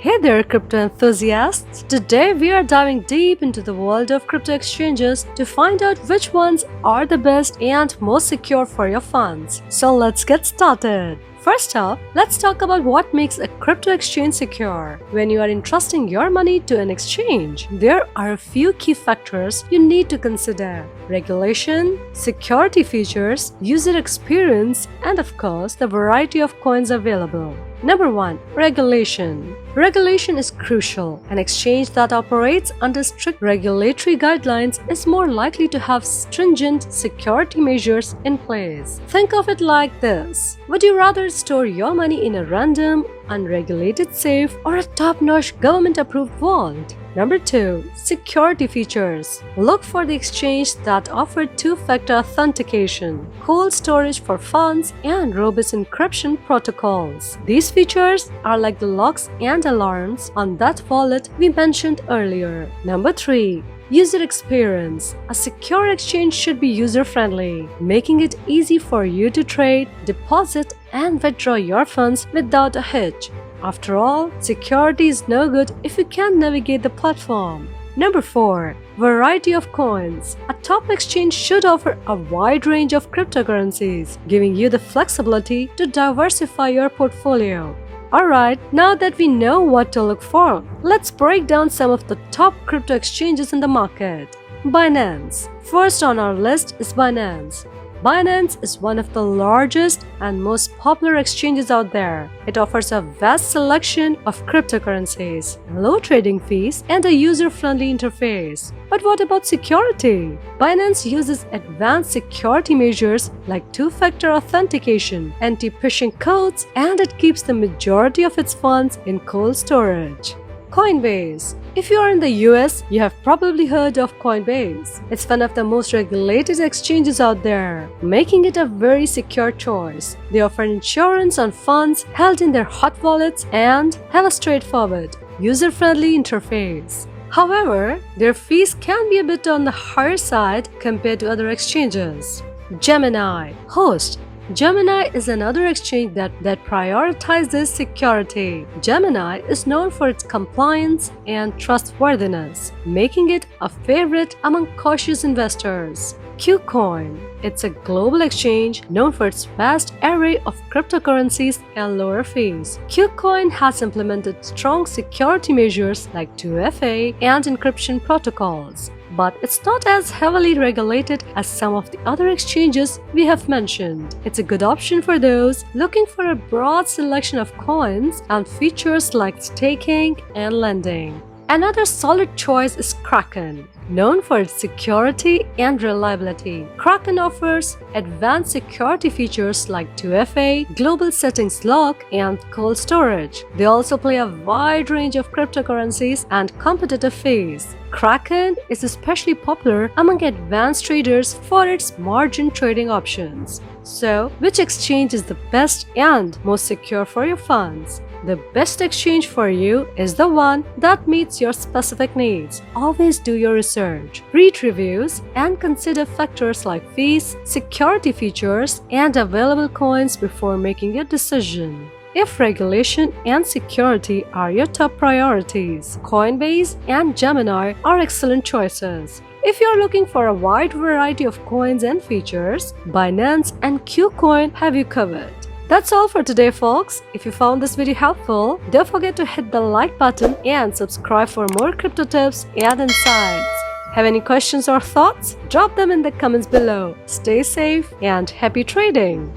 Hey there, crypto enthusiasts! Today we are diving deep into the world of crypto exchanges to find out which ones are the best and most secure for your funds. So let's get started. First up, let's talk about what makes a crypto exchange secure. When you are entrusting your money to an exchange, there are a few key factors you need to consider: regulation, security features, user experience, and of course, the variety of coins available. Number 1. Regulation. Regulation is crucial. An exchange that operates under strict regulatory guidelines is more likely to have stringent security measures in place. Think of it like this: would you rather store your money in a random, unregulated safe or a top-notch government-approved vault? Number 2. Security features. Look for the exchange that offer two-factor authentication, cold storage for funds, and robust encryption protocols. These features are like the locks and alarms on that wallet we mentioned earlier. Number 3. User experience. A secure exchange should be user-friendly, making it easy for you to trade, deposit, and withdraw your funds without a hitch. After all, security is no good if you can't navigate the platform. Number 4. Variety of coins. A top exchange should offer a wide range of cryptocurrencies, giving you the flexibility to diversify your portfolio. Alright, now that we know what to look for, let's break down some of the top crypto exchanges in the market. Binance. First on our list is Binance. Binance is one of the largest and most popular exchanges out there. It offers a vast selection of cryptocurrencies, low trading fees, and a user-friendly interface. But what about security? Binance uses advanced security measures like two-factor authentication, anti-phishing codes, and it keeps the majority of its funds in cold storage. Coinbase. If you are in the US, you have probably heard of Coinbase. It's one of the most regulated exchanges out there, making it a very secure choice. They offer insurance on funds held in their hot wallets and have a straightforward, user-friendly interface. However, their fees can be a bit on the higher side compared to other exchanges. Gemini. Host. Gemini is another exchange that prioritizes security. Gemini is known for its compliance and trustworthiness, making it a favorite among cautious investors. KuCoin. It's a global exchange known for its vast array of cryptocurrencies and lower fees. KuCoin has implemented strong security measures like 2FA and encryption protocols, but it's not as heavily regulated as some of the other exchanges we have mentioned. It's a good option for those looking for a broad selection of coins and features like staking and lending. Another solid choice is Kraken. Known for its security and reliability, Kraken offers advanced security features like 2FA, global settings lock, and cold storage. They also play a wide range of cryptocurrencies and competitive fees. Kraken is especially popular among advanced traders for its margin trading options. So, which exchange is the best and most secure for your funds? The best exchange for you is the one that meets your specific needs. Always do your research, read reviews, and consider factors like fees, security features, and available coins before making your decision. If regulation and security are your top priorities, Coinbase and Gemini are excellent choices. If you're looking for a wide variety of coins and features, Binance and KuCoin have you covered. That's all for today, folks. If you found this video helpful, don't forget to hit the like button and subscribe for more crypto tips and insights. Have any questions or thoughts? Drop them in the comments below. Stay safe and happy trading!